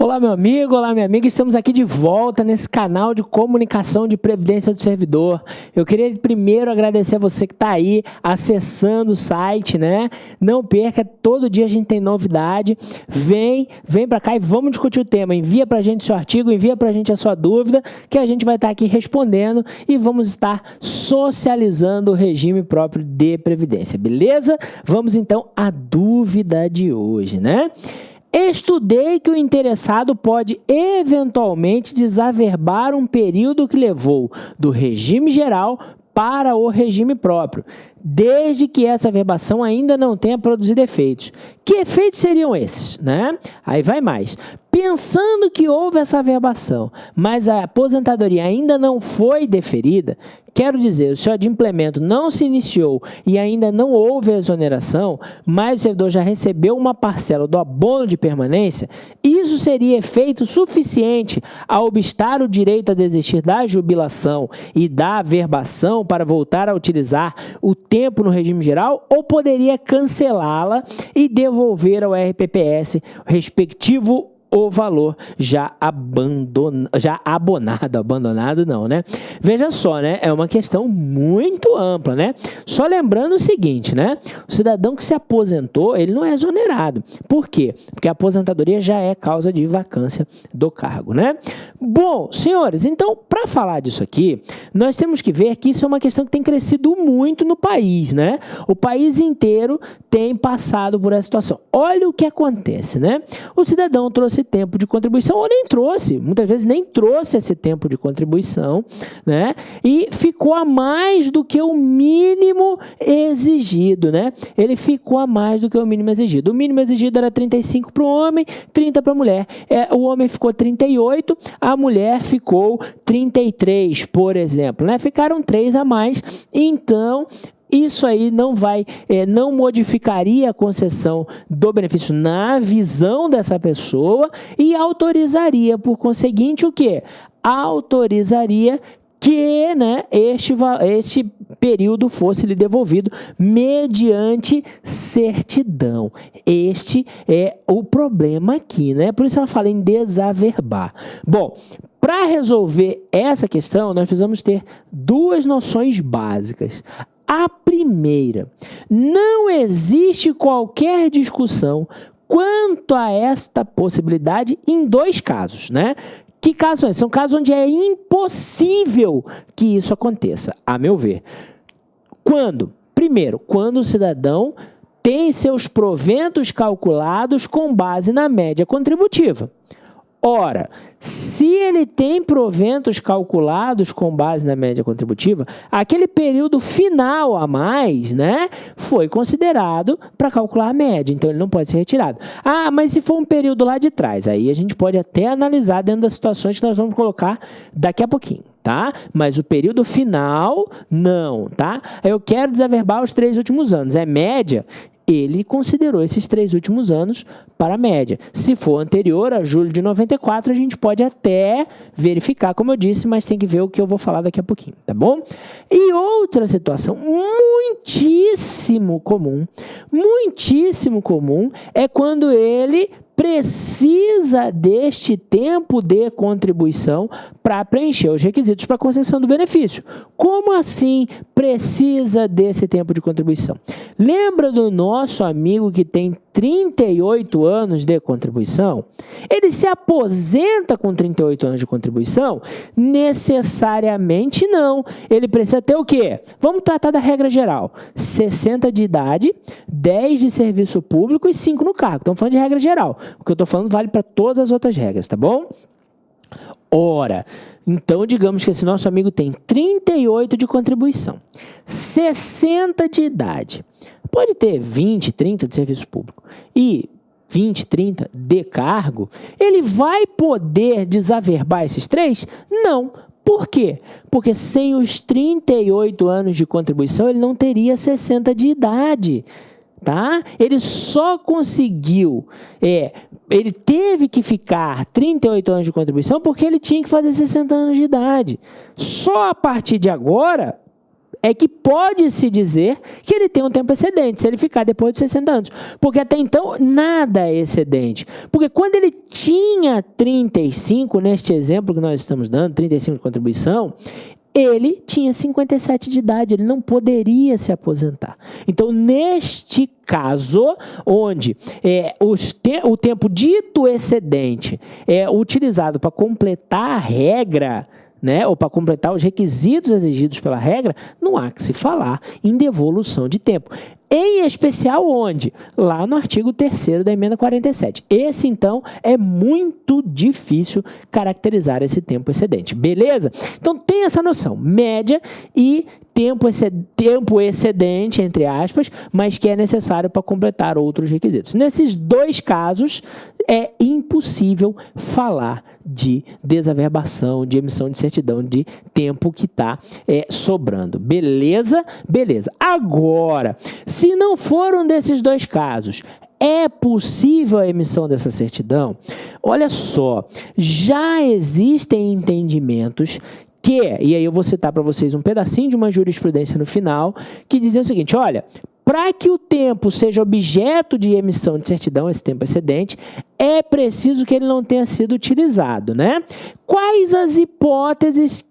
Olá, meu amigo, olá, minha amiga. Estamos aqui de volta nesse canal de comunicação de previdência do servidor. Eu queria primeiro agradecer a você que está aí acessando o site, né? Não perca, todo dia a gente tem novidade. Vem para cá e vamos discutir o tema. Envia para a gente seu artigo, envia para a gente a sua dúvida, que a gente vai estar aqui respondendo e vamos estar socializando o regime próprio de previdência, beleza? Vamos então à dúvida de hoje, né? Estudei que o interessado pode eventualmente desaverbar um período que levou do regime geral para o regime próprio, desde que essa averbação ainda não tenha produzido efeitos. Que efeitos seriam esses, né? Aí vai mais. Pensando que houve essa averbação, mas a aposentadoria ainda não foi deferida, quero dizer, o seu adimplemento não se iniciou e ainda não houve exoneração, mas o servidor já recebeu uma parcela do abono de permanência, isso seria efeito suficiente a obstar o direito a desistir da jubilação e da averbação para voltar a utilizar o tempo no regime geral, ou poderia cancelá-la e devolver ao RPPS o respectivo o valor já abonado não, né? Veja só, né? É uma questão muito ampla, né? Só lembrando o seguinte, né? O cidadão que se aposentou, ele não é exonerado. Por quê? Porque a aposentadoria já é causa de vacância do cargo, né? Bom, senhores, então, para falar disso aqui, nós temos que ver que isso é uma questão que tem crescido muito no país, né? O país inteiro tem passado por essa situação. Olha o que acontece, né? O cidadão trouxe tempo de contribuição, ou nem trouxe, muitas vezes nem trouxe esse tempo de contribuição, né? E ficou a mais do que o mínimo exigido, né? Ele ficou a mais do que o mínimo exigido. O mínimo exigido era 35 para o homem, 30 para a mulher. O homem ficou 38, a mulher ficou 33, por exemplo, né? Ficaram 3 a mais, então isso aí não modificaria a concessão do benefício na visão dessa pessoa e autorizaria, por conseguinte, o quê? Autorizaria que, né, este período fosse lhe devolvido mediante certidão. Este é o problema aqui, né? Por isso ela fala em desaverbar. Bom, para resolver essa questão, nós precisamos ter duas noções básicas. A primeira, não existe qualquer discussão quanto a esta possibilidade em 2 casos, né? Que casos são esses? São casos onde é impossível que isso aconteça, a meu ver. Quando? Primeiro, quando o cidadão tem seus proventos calculados com base na média contributiva. Ora, se ele tem proventos calculados com base na média contributiva, aquele período final a mais, né, foi considerado para calcular a média, então ele não pode ser retirado. Ah, mas se for um período lá de trás, aí a gente pode até analisar dentro das situações que nós vamos colocar daqui a pouquinho, tá? Mas o período final, não, tá? Eu quero desaverbar os 3 últimos anos, é média? Ele considerou esses 3 últimos anos para a média. Se for anterior a julho de 94, a gente pode até verificar, como eu disse, mas tem que ver o que eu vou falar daqui a pouquinho, tá bom? E outra situação muitíssimo comum é quando ele precisa deste tempo de contribuição para preencher os requisitos para concessão do benefício. Como assim precisa desse tempo de contribuição? Lembra do nosso amigo que tem 38 anos de contribuição? Ele se aposenta com 38 anos de contribuição? Necessariamente não. Ele precisa ter o quê? Vamos tratar da regra geral. 60 de idade, 10 de serviço público e 5 no cargo. Estamos falando de regra geral. O que eu estou falando vale para todas as outras regras, tá bom? Ora, então digamos que esse nosso amigo tem 38 de contribuição, 60 de idade, pode ter 20, 30 de serviço público e 20, 30 de cargo, ele vai poder desaverbar esses 3? Não. Por quê? Porque sem os 38 anos de contribuição, ele não teria 60 de idade. Tá? Ele só conseguiu, ele teve que ficar 38 anos de contribuição porque ele tinha que fazer 60 anos de idade. Só a partir de agora, é que pode-se dizer que ele tem um tempo excedente, se ele ficar depois de 60 anos. Porque até então, nada é excedente. Porque quando ele tinha 35, neste exemplo que nós estamos dando, 35 de contribuição, ele tinha 57 de idade, ele não poderia se aposentar. Então, neste caso, onde o tempo dito excedente é utilizado para completar a regra, né, ou para completar os requisitos exigidos pela regra, não há que se falar em devolução de tempo. Em especial onde? Lá no artigo 3º da emenda 47. Esse, então, é muito difícil caracterizar esse tempo excedente. Beleza? Então, tem essa noção. Média e tempo excedente, entre aspas, mas que é necessário para completar outros requisitos. Nesses dois casos, é impossível falar de desaverbação, de emissão de certidão de tempo que está sobrando. Beleza? Beleza. Agora, se não for um desses dois casos, é possível a emissão dessa certidão? Olha só, já existem entendimentos que, e aí eu vou citar para vocês um pedacinho de uma jurisprudência no final, que dizia o seguinte, olha, para que o tempo seja objeto de emissão de certidão, esse tempo excedente, é preciso que ele não tenha sido utilizado, né? Quais as hipóteses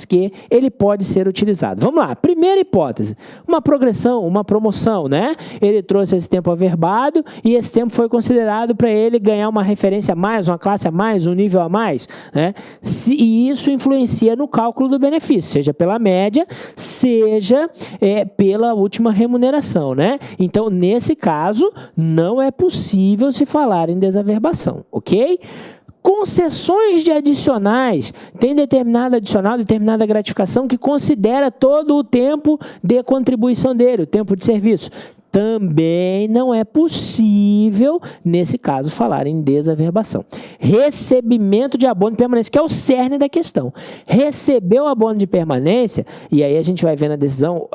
que ele pode ser utilizado? Vamos lá, primeira hipótese, uma progressão, uma promoção, né? Ele trouxe esse tempo averbado e esse tempo foi considerado para ele ganhar uma referência a mais, uma classe a mais, um nível a mais, né? E isso influencia no cálculo do benefício, seja pela média, seja pela última remuneração, né? Então, nesse caso, não é possível se falar em desaverbação, ok? Concessões de adicionais, tem determinada adicional, determinada gratificação que considera todo o tempo de contribuição dele, o tempo de serviço. Também não é possível, nesse caso, falar em desaverbação. Recebimento de abono de permanência, que é o cerne da questão. Recebeu o abono de permanência, e aí a gente vai ver na decisão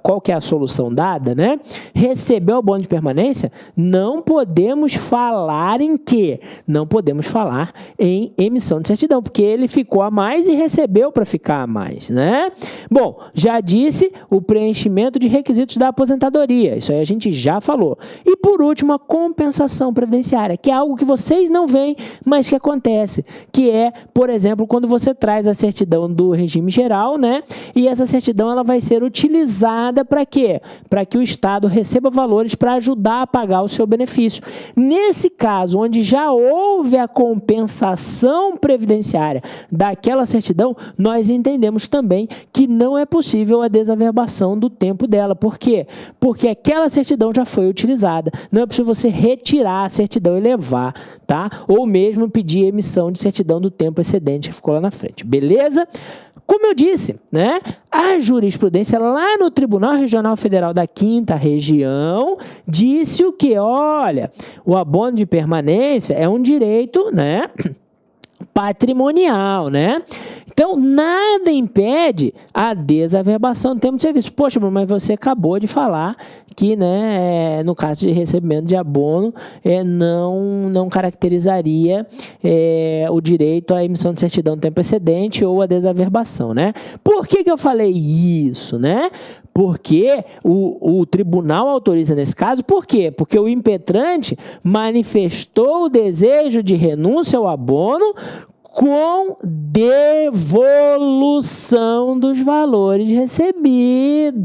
qual que é a solução dada, né? Recebeu o abono de permanência, não podemos falar em quê? Não podemos falar em emissão de certidão, porque ele ficou a mais e recebeu para ficar a mais, né? Bom, já disse o preenchimento de requisitos da aposentadoria, isso aí a gente já falou. E por último, a compensação previdenciária, que é algo que vocês não veem, mas que acontece, que é, por exemplo, quando você traz a certidão do regime geral, né? E essa certidão ela vai ser utilizada para quê? Para que o Estado receba valores para ajudar a pagar o seu benefício. Nesse caso, onde já houve a compensação previdenciária daquela certidão, nós entendemos também que não é possível a desaverbação do tempo dela. Por quê? Porque aquela certidão já foi utilizada. Não é possível você retirar a certidão e levar, tá? Ou mesmo pedir emissão de certidão do tempo excedente que ficou lá na frente. Beleza? Como eu disse, né? A jurisprudência lá no Tribunal Regional Federal da 5ª Região disse o quê? Olha, o abono de permanência é um direito, né, patrimonial, né? Então, nada impede a desaverbação do tempo de serviço. Poxa, mas você acabou de falar que, né, no caso de recebimento de abono, não caracterizaria o direito à emissão de certidão do tempo excedente ou a desaverbação, né? Por que eu falei isso, né? Porque o tribunal autoriza nesse caso, por quê? Porque o impetrante manifestou o desejo de renúncia ao abono com devolução dos valores recebidos.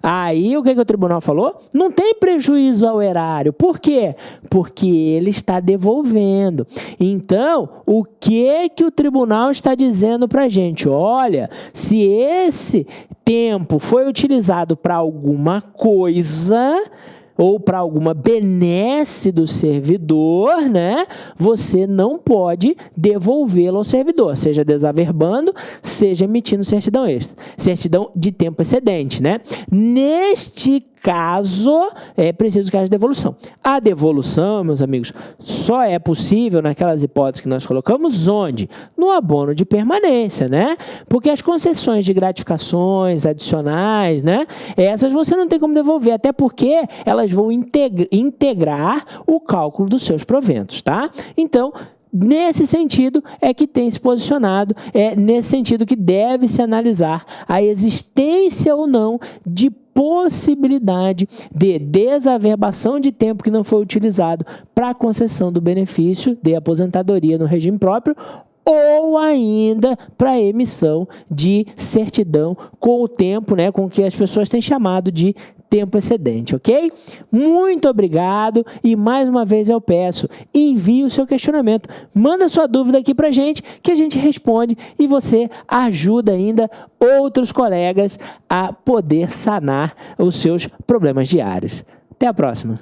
Aí, o que o tribunal falou? Não tem prejuízo ao erário. Por quê? Porque ele está devolvendo. Então, o que o tribunal está dizendo para a gente? Olha, se esse tempo foi utilizado para alguma coisa ou para alguma benesse do servidor, né, você não pode devolvê-lo ao servidor, seja desaverbando, seja emitindo certidão extra, certidão de tempo excedente, né? Neste caso, é preciso que haja devolução. A devolução, meus amigos, só é possível naquelas hipóteses que nós colocamos, onde? No abono de permanência, né? Porque as concessões de gratificações adicionais, né? Essas você não tem como devolver, até porque elas vão integrar o cálculo dos seus proventos, tá? Então, Nesse sentido é que tem se posicionado, é nesse sentido que deve se analisar a existência ou não de possibilidade de desaverbação de tempo que não foi utilizado para a concessão do benefício de aposentadoria no regime próprio ou ainda para a emissão de certidão com o tempo, né, com que as pessoas têm chamado de tempo excedente, ok? Muito obrigado e mais uma vez eu peço, envie o seu questionamento, manda sua dúvida aqui pra gente que a gente responde e você ajuda ainda outros colegas a poder sanar os seus problemas diários. Até a próxima!